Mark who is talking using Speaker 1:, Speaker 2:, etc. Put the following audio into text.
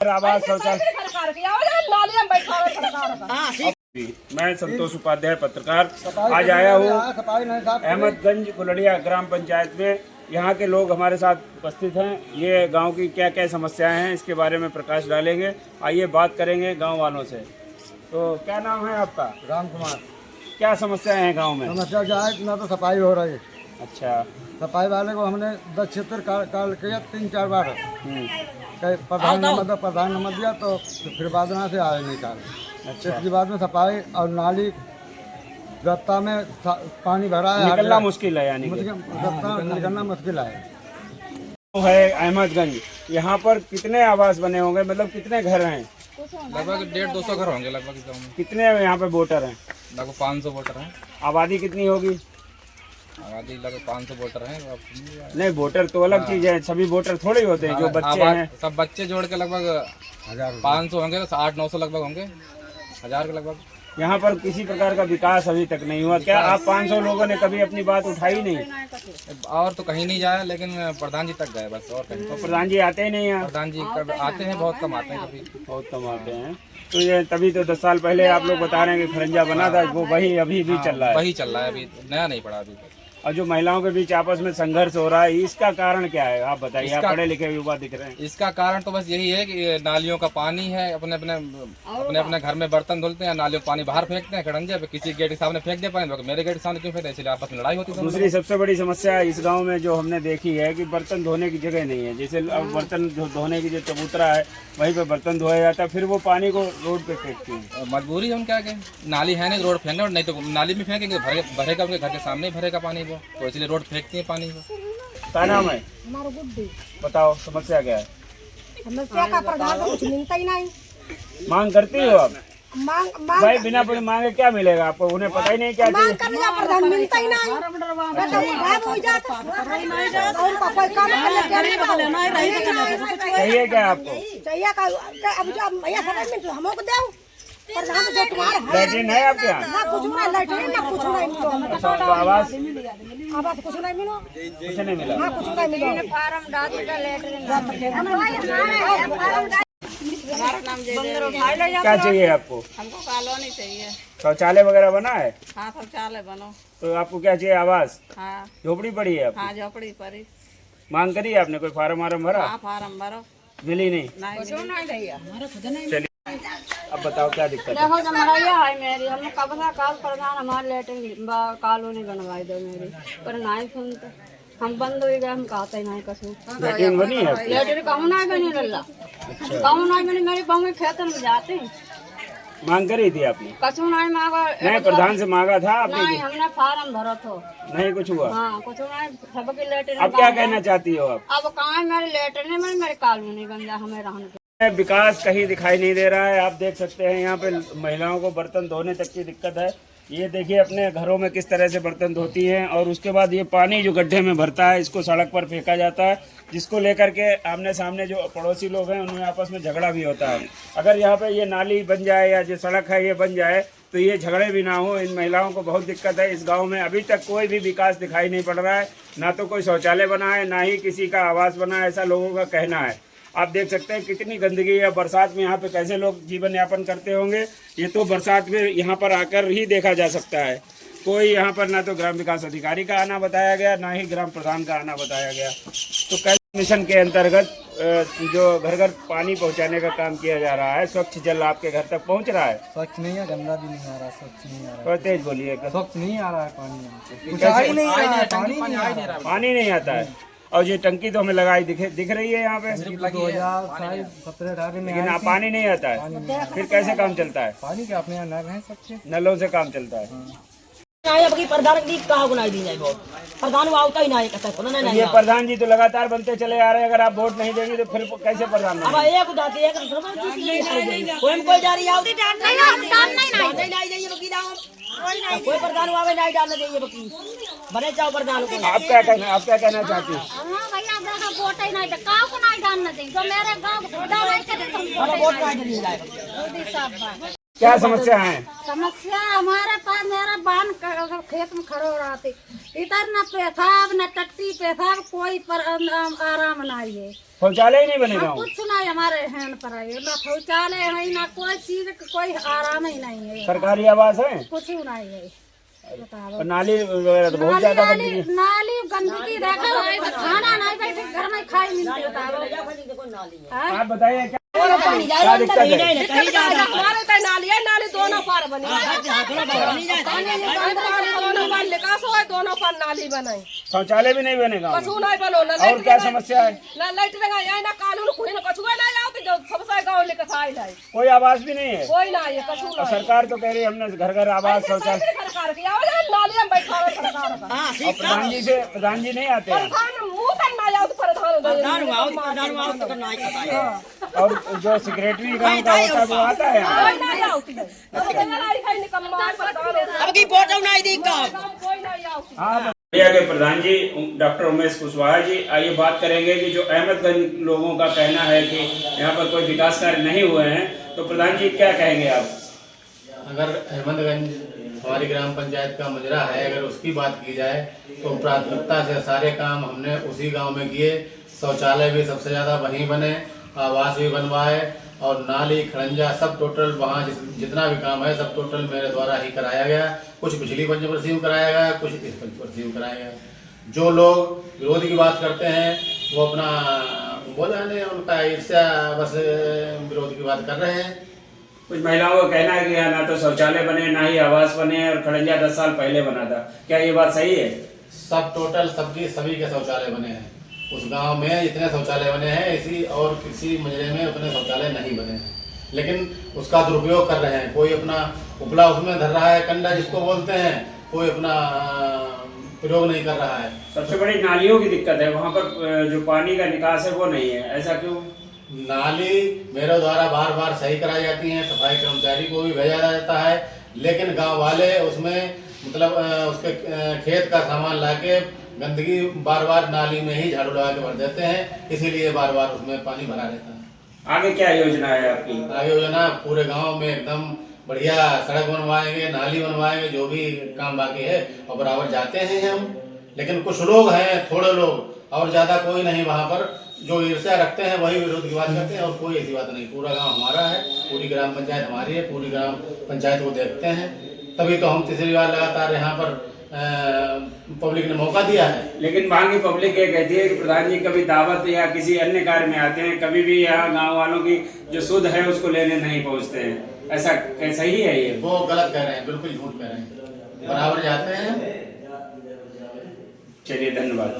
Speaker 1: आवास शौचालय। मैं संतोष उपाध्याय पत्रकार आज आया हूँ अहमदगंज कुलड़िया ग्राम पंचायत में। यहाँ के लोग हमारे साथ उपस्थित हैं। ये गांव की क्या क्या समस्याएं हैं इसके बारे में प्रकाश डालेंगे। आइए बात करेंगे गांव वालों से। तो क्या नाम है आपका?
Speaker 2: राम कुमार।
Speaker 1: क्या समस्याएं हैं गांव में?
Speaker 2: समस्या जो है ना तो सफाई हो रही है।
Speaker 1: अच्छा,
Speaker 2: सफाई वाले को हमने 10 क्षेत्र काल किया 3-4 बार। प्रधान नंबर दिया तो फिर बाद में से आए नहीं काल। अच्छा। इसके बाद में सफाई और नाली रास्ता में पानी भरा है,
Speaker 1: निकलना मुश्किल है, यानी
Speaker 2: रास्ता निकलना मुश्किल है।
Speaker 1: अहमदगंज, यहाँ पर कितने आवास बने होंगे, मतलब कितने घर हैं?
Speaker 3: लगभग 150-200 घर होंगे लगभग।
Speaker 1: कितने यहाँ पे वोटर हैं?
Speaker 3: लगभग 500 वोटर हैं।
Speaker 1: आबादी कितनी होगी?
Speaker 3: आबादी लगभग 500 वोटर हैं।
Speaker 1: नहीं, वोटर तो अलग चीज है, सभी वोटर थोड़े ही होते हैं जो बच्चे हैं।
Speaker 3: सब बच्चे जोड़ के लगभग 500 होंगे, 800-900 लगभग होंगे, 1000 के लगभग।
Speaker 1: यहाँ पर किसी प्रकार का विकास अभी तक नहीं हुआ। क्या आप 500 लोगों ने कभी अपनी बात उठाई नहीं?
Speaker 3: और तो कहीं नहीं जाया, लेकिन प्रधान जी तक गए बस, और कहीं।
Speaker 1: तो प्रधान जी आते ही नहीं हैं?
Speaker 3: प्रधान जी कब आते हैं, बहुत कम आते हैं, कभी
Speaker 1: बहुत कम आते हैं। तो ये तभी तो 10 साल पहले आप लोग बता रहे हैं कि खरंजा बना था, वो वही अभी भी चल रहा है?
Speaker 3: वही चल रहा है, अभी नया नहीं पड़ा अभी।
Speaker 1: और जो महिलाओं के बीच आपस में संघर्ष हो रहा है, इसका कारण क्या है आप बताइए? आप पढ़े लिखे युवा दिख रहे हैं।
Speaker 3: इसका कारण तो बस यही है कि नालियों का पानी है, अपने अपने घर में बर्तन धुलते हैं, नालियों पानी बाहर फेंकते हैं खड़ंजे पे। किसी गेट के सामने फेंक दे पानी, तो मेरे गेट के सामने क्यों फेंकते हैं, इसलिए आपस में लड़ाई होती है।
Speaker 1: दूसरी सबसे बड़ी समस्या इस गांव में जो हमने देखी है कि बर्तन धोने की जगह नहीं है। जैसे अब बर्तन धोने की जो चबूतरा है वहीं पे बर्तन धोया जाता है, फिर वो पानी को रोड पे फेंकती है।
Speaker 3: मजबूरी हम क्या कहें, नाली है नहीं, रोड फेंके, और नहीं तो नाली में फेंकेंगे भरेगा, उनके घर के सामने ही भरेगा पानी वो, तो इसलिए रोड फेंकती है पानी को।
Speaker 1: क्या नाम है? बताओ समस्या क्या है?
Speaker 4: समस्या का प्रधान को कुछ मिलता ही नहीं।
Speaker 1: मांग करती हो आप?
Speaker 4: मांग
Speaker 1: भाई बिना कोई मांगे क्या मिलेगा आपको? उन्हें पता ही नहीं क्या
Speaker 4: मांग करने का प्रधान मिलता ही नहीं। हो जाता उनका कोई काम
Speaker 1: चाहिए क्या आपको?
Speaker 4: चाहिए का अब जो भैया समझ में हमको को दो प्रधान जो तुम्हारे
Speaker 1: लैट्रिन है आपके यहाँ?
Speaker 4: ना कुछ नहीं, लैट्रिन ना कुछ नहीं मिलो।
Speaker 1: तो आवास
Speaker 4: कुछ नहीं मिलो,
Speaker 1: कुछ नहीं मिला?
Speaker 4: हाँ कुछ नहीं मिलो। फार्म डाल के लैट्रिन
Speaker 1: क्या चाहिए आपको?
Speaker 5: हमको कॉलोनी चाहिए।
Speaker 1: शौचालय वगैरह बना है?
Speaker 5: हाँ शौचालय बनो।
Speaker 1: तो आपको क्या चाहिए? आवास?
Speaker 5: हाँ
Speaker 1: झोपड़ी पड़ी है आपकी?
Speaker 5: हाँ झोपड़ी पड़ी।
Speaker 1: मांग करी आपने? कोई फार्म वार्म भरा?
Speaker 5: हाँ फार्म भरो,
Speaker 1: मिली नहीं?
Speaker 5: नहीं।
Speaker 1: अब बताओ क्या दिक्कत है?
Speaker 6: देखो जमरैया है मेरी, हम कब से काल प्रधान हमारे लेटरिन कॉलोनी बनवाई दो मेरी, पर नहीं सुनते। हम बंद हो गए, हम कहते ही नहीं कसू।
Speaker 1: लैट्रिन बनी है?
Speaker 6: लेटरिन कहूँ नहीं बनी लल्ला, कहूँ नहीं बनी। मेरी बहू के खेत में जाते हैं।
Speaker 1: मांग करी थी आपने?
Speaker 6: कसू नहीं मांगा।
Speaker 1: नहीं, प्रधान से मांगा था आपने?
Speaker 6: नहीं, हमने फार्म भरा था,
Speaker 1: नहीं कुछ हुआ?
Speaker 6: हाँ कुछ नहीं, सबकी लेटरिन।
Speaker 1: अब क्या कहना चाहती हो आप?
Speaker 6: अब कहाँ मेरे लेटरिन में मेरी कॉलोनी बन जाए, हमें रहने।
Speaker 1: विकास कहीं दिखाई नहीं दे रहा है। आप देख सकते हैं यहाँ पे महिलाओं को बर्तन धोने तक की दिक्कत है। ये देखिए अपने घरों में किस तरह से बर्तन धोती हैं, और उसके बाद ये पानी जो गड्ढे में भरता है इसको सड़क पर फेंका जाता है, जिसको लेकर के आमने सामने जो पड़ोसी लोग हैं उनमें आपस में झगड़ा भी होता है। अगर यहाँ पे ये नाली बन जाए या जो सड़क है ये बन जाए तो ये झगड़े भी ना हो। इन महिलाओं को बहुत दिक्कत है। इस गाँव में अभी तक कोई भी विकास दिखाई नहीं पड़ रहा है, ना तो कोई शौचालय बना है, ना ही किसी का आवास बना है, ऐसा लोगों का कहना है। आप देख सकते हैं कितनी गंदगी है। बरसात में यहाँ पे कैसे लोग जीवन यापन करते होंगे, ये तो बरसात में यहाँ पर आकर ही देखा जा सकता है। कोई यहाँ पर ना तो ग्राम विकास अधिकारी का आना बताया गया, ना ही ग्राम प्रधान का आना बताया गया। तो कैसे मिशन के अंतर्गत जो घर घर पानी पहुँचाने का काम किया जा रहा है, स्वच्छ जल आपके घर तक पहुँच रहा है?
Speaker 2: स्वच्छ नहीं है, गंदा भी नहीं आ रहा, स्वच्छ नहीं आ रहा।
Speaker 1: थोड़ा तेज बोलिए।
Speaker 2: स्वच्छ नहीं आ रहा है पानी,
Speaker 1: पानी नहीं आता है। और ये टंकी तो हमें लगाई दिख रही है यहाँ पे
Speaker 2: 2017-18 में,
Speaker 1: लेकिन पानी नहीं आता है। फिर कैसे काम चलता है?
Speaker 2: पानी के अपने यहाँ नल है, सबसे
Speaker 1: नलों से काम चलता है।
Speaker 7: प्रधान की कहा बुलाई दी जाए, प्रधान आवता ही नहीं कहता नहीं।
Speaker 1: ये प्रधान जी तो लगातार बनते चले आ रहे हैं। अगर आप वोट नहीं देंगे तो फिर कैसे प्रधान
Speaker 7: अब एक उदाती है कोई जा रही कोई प्रधान आवे नहीं डालने चाहिए बकी बने चाहो प्रधान को।
Speaker 1: आप क्या कहना चाहती हैं?
Speaker 4: वोट ही नहीं को नहीं डालना चाहिए। जो मेरे गाँव
Speaker 7: वोट नहीं
Speaker 1: क्या समस्या है?
Speaker 4: समस्या हमारे पास मेरा बांध खेत में खड़ो रहा थी, इधर न पेशाब न टट्टी पेशाब कोई पर आराम नहीं है।
Speaker 1: शौचालय ही नहीं बने गाँव?
Speaker 4: कुछ नहीं हमारे हैंड पर है, ना शौचालय है ना कोई चीज कोई आराम ही नहीं है।
Speaker 1: सरकारी आवास है?
Speaker 4: कुछ नहीं है। बताओ।
Speaker 1: और नाली वगैरह तो बहुत ज्यादा गंदगी।
Speaker 4: नाली गंदगी देखो, खाना नहीं बैठे घर में खाई मिलती। बताओ
Speaker 1: आप बताइए क्या
Speaker 7: पानी जा
Speaker 1: क्या दिक्कत है?
Speaker 7: कहीं जा
Speaker 5: हमारे तो नाली है, नाली दोनों पार बनी दोनों पार निकास हो, दोनों पार नाली बनाई,
Speaker 1: शौचालय भी नहीं बने गाँव
Speaker 5: कछु
Speaker 1: में?
Speaker 5: नहीं बनो ना।
Speaker 1: और क्या समस्या है?
Speaker 5: ना लाइट लगा यहाँ ना कानून कोई ना कछु नहीं आते, जो सबसे गाँव लेकर आए लाए
Speaker 1: कोई आवास भी नहीं है?
Speaker 5: कोई ना है, कछु
Speaker 1: और
Speaker 5: नहीं।
Speaker 1: सरकार तो कह रही है हमने घर घर आवास शौचालय।
Speaker 5: सरकार की आओ नाली में बैठा है सरकार का।
Speaker 1: और प्रधान जी नहीं आते हैं?
Speaker 5: प्रधान मुंह करना जाओ तो प्रधान
Speaker 1: और जो सेक्रेटरी गाँव का होता है वो आता है यहाँ?
Speaker 5: कोई नहीं आती है,
Speaker 7: अब की फोटो नहीं दी काम
Speaker 5: कोई नहीं आती।
Speaker 1: हाँ, इंडिया के प्रधान जी डॉक्टर उमेश कुशवाहा जी, आइए बात करेंगे कि जो अहमदगंज लोगों का कहना है कि यहाँ पर कोई विकास कार्य नहीं हुए हैं, तो प्रधान जी क्या कहेंगे आप?
Speaker 8: अगर अहमदगंज हमारी ग्राम पंचायत का मजरा है, अगर उसकी बात की जाए तो प्राथमिकता से सारे काम हमने उसी गांव में किए। शौचालय भी सबसे ज़्यादा वहीं बने, आवास भी बनवाए और नाली खड़ंजा सब टोटल वहाँ जितना भी काम है सब टोटल मेरे द्वारा ही कराया गया। कुछ पिछली पंचवर्षीय में कराया गया, कुछ इस पंचवर्षीय में कराया गया। जो लोग विरोध की बात करते हैं वो अपना बोल जाने, उनका ईर्ष्या बस विरोध की बात कर रहे हैं।
Speaker 1: कुछ महिलाओं का कहना है कि यहाँ ना तो शौचालय बने ना ही आवास बने और खड़ंजा 10 साल पहले बना था, क्या ये बात सही है?
Speaker 8: सब टोटल सभी के शौचालय बने हैं उस गांव में, जितने शौचालय बने हैं इसी और किसी मजरे में उतने शौचालय नहीं बने हैं, लेकिन उसका दुरुपयोग कर रहे हैं। कोई अपना उपला उसमें धर रहा है, कंडा जिसको बोलते हैं, कोई अपना प्रयोग नहीं कर रहा है।
Speaker 1: सबसे बड़ी नालियों की दिक्कत है, वहाँ पर जो पानी का निकास है वो नहीं है, ऐसा क्यों?
Speaker 8: नाली मेरे द्वारा बार बार सही कराई जाती है, सफाई कर्मचारी को भी भेजा जाता है, लेकिन गांव वाले उसमें मतलब उसके खेत का सामान लाके गंदगी बार बार नाली में ही झाड़ू लगा के भर देते हैं, इसीलिए बार बार उसमें पानी भरा रहता है।
Speaker 1: आगे क्या योजना है आपकी?
Speaker 8: आगे योजना पूरे गांव में एकदम बढ़िया सड़क बनवाएंगे, नाली बनवाएंगे, जो भी काम बाकी है और बराबर जाते हैं हम। लेकिन कुछ लोग हैं, थोड़े लोग और ज्यादा कोई नहीं, वहाँ पर जो ईर्ष्या रखते हैं वही विरोध की बात करते हैं और कोई ऐसी बात नहीं। पूरा गांव हमारा है, पूरी ग्राम पंचायत हमारी है, पूरी ग्राम पंचायत को देखते हैं, तभी तो हम तीसरी बार लगातार यहाँ पर पब्लिक ने मौका दिया है।
Speaker 1: लेकिन वहाँ की पब्लिक ये कहती है कि प्रधान जी कभी दावत या किसी अन्य कार्य में आते हैं, कभी भी यहाँ गांव वालों की जो सुध है उसको लेने नहीं पहुँचते हैं, ऐसा सही है ये?
Speaker 8: वो गलत कह रहे हैं, बिल्कुल झूठ कह रहे हैं, बराबर जाते हैं।
Speaker 1: चलिए धन्यवाद।